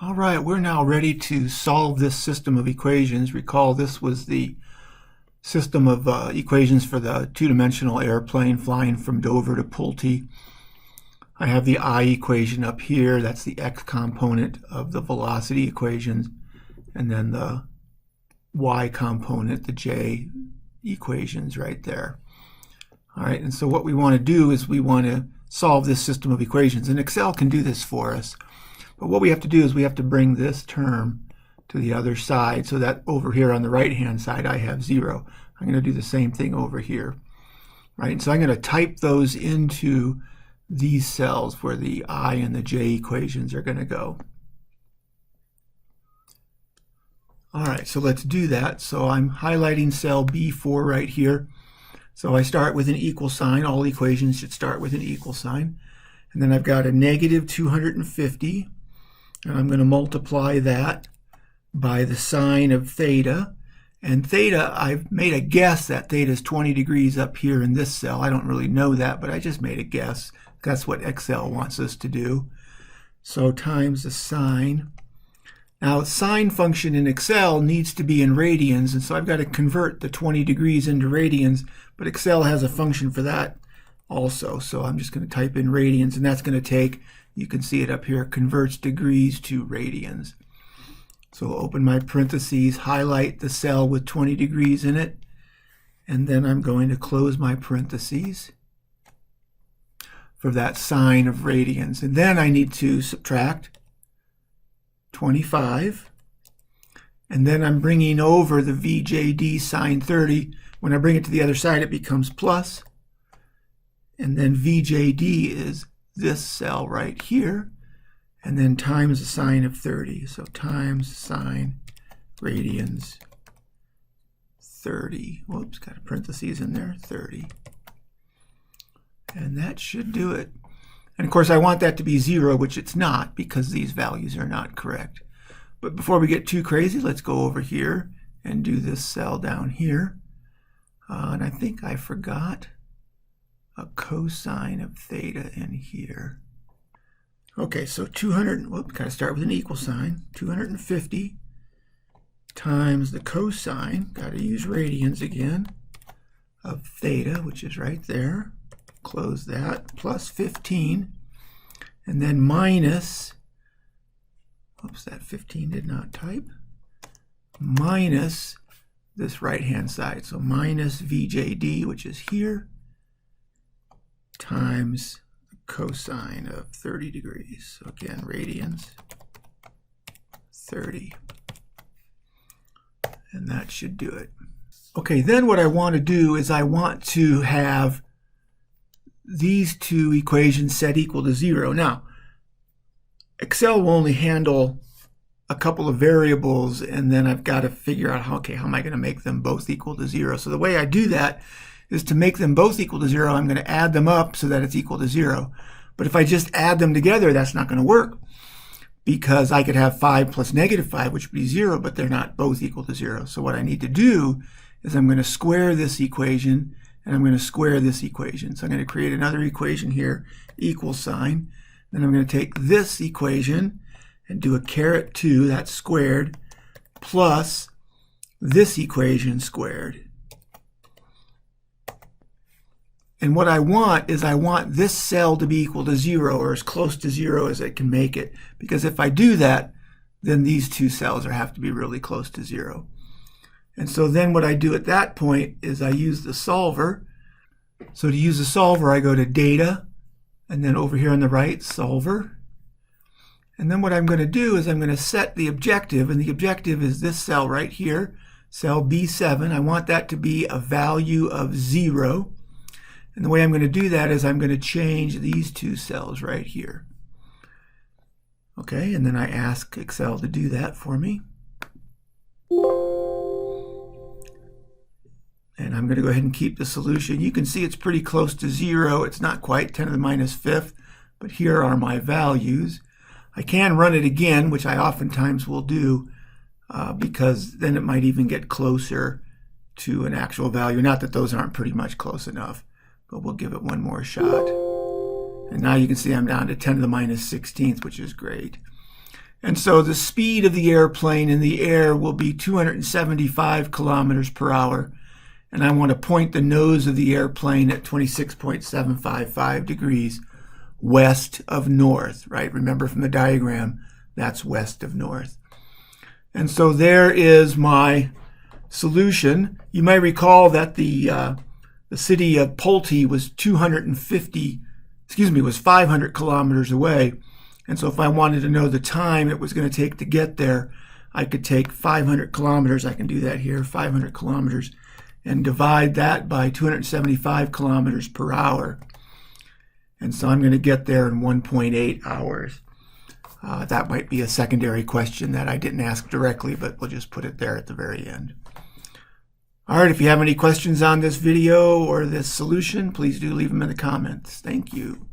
All right, we're now ready to solve this system of equations. Recall this was the system of equations for the two-dimensional airplane flying from Dover to Pulte. I have the I equation up here. That's the x component of the velocity equations. And then the y component, the j equations right there. All right, and so what we want to do is we want to solve this system of equations. And Excel can do this for us. But what we have to do is we have to bring this term to the other side so that over here on the right-hand side I have 0. I'm going to do the same thing over here. Right? And so I'm going to type those into these cells where the I and the j equations are going to go. All right, so let's do that. So I'm highlighting cell B4 right here. So I start with an equal sign. All equations should start with an equal sign. And then I've got a negative 250. And I'm going to multiply that by the sine of theta. And theta, I've made a guess that theta is 20 degrees up here in this cell. I don't really know that, but I just made a guess. That's what Excel wants us to do. So times the sine. Now, the sine function in Excel needs to be in radians, and so I've got to convert the 20 degrees into radians, but Excel has a function for that also. So I'm just going to type in radians, and that's going to take, you can see it up here, converts degrees to radians. So I'll open my parentheses, highlight the cell with 20 degrees in it, and then I'm going to close my parentheses for that sine of radians. And then I need to subtract 25, and then I'm bringing over the VJD sine 30. When I bring it to the other side, it becomes plus, and then VJD is this cell right here, and then times the sine of 30. So times sine radians 30. Whoops, got a parentheses in there, 30. And that should do it. And of course, I want that to be 0, which it's not because these values are not correct. But before we get too crazy, let's go over here and do this cell down here. And I think I forgot a cosine of theta in here. Okay, so 200, got to start with an equal sign. 250 times the cosine, got to use radians again, of theta, which is right there. Close that, plus 15, and then minus, oops, that 15 did not type, minus this right-hand side. So minus VJD, which is here, times the cosine of 30 degrees. So again, radians, 30. And that should do it. Okay, then what I want to do is I want to have these two equations set equal to 0. Now, Excel will only handle a couple of variables, and then I've got to figure out how am I going to make them both equal to 0. So the way I do that is to make them both equal to 0, I'm going to add them up so that it's equal to 0. But if I just add them together, that's not going to work, because I could have 5 plus negative 5, which would be 0, but they're not both equal to 0. So what I need to do is I'm going to square this equation, and I'm going to square this equation. So I'm going to create another equation here, equal sign. Then I'm going to take this equation and do a caret 2, that's squared, plus this equation squared. And what I want is I want this cell to be equal to 0, or as close to 0 as it can make it. Because if I do that, then these two cells have to be really close to 0. And so then what I do at that point is I use the solver. So to use the solver, I go to Data, and then over here on the right, Solver. And then what I'm going to do is I'm going to set the objective, and the objective is this cell right here, cell B7. I want that to be a value of 0. And the way I'm going to do that is I'm going to change these two cells right here. Okay, and then I ask Excel to do that for me. And I'm going to go ahead and keep the solution. You can see it's pretty close to 0. It's not quite 10 to the minus 5th, but here are my values. I can run it again, which I oftentimes will do, because then it might even get closer to an actual value. Not that those aren't pretty much close enough, but we'll give it one more shot. And now you can see I'm down to 10 to the minus 16th, which is great. And so the speed of the airplane in the air will be 275 kilometers per hour. And I want to point the nose of the airplane at 26.755 degrees west of north, right? Remember from the diagram, that's west of north. And so there is my solution. You may recall that the city of Pulte was 500 kilometers away. And so if I wanted to know the time it was going to take to get there, I could take 500 kilometers. I can do that here, 500 kilometers, and divide that by 275 kilometers per hour. And so I'm going to get there in 1.8 hours. That might be a secondary question that I didn't ask directly, but we'll just put it there at the very end. All right, if you have any questions on this video or this solution, please do leave them in the comments. Thank you.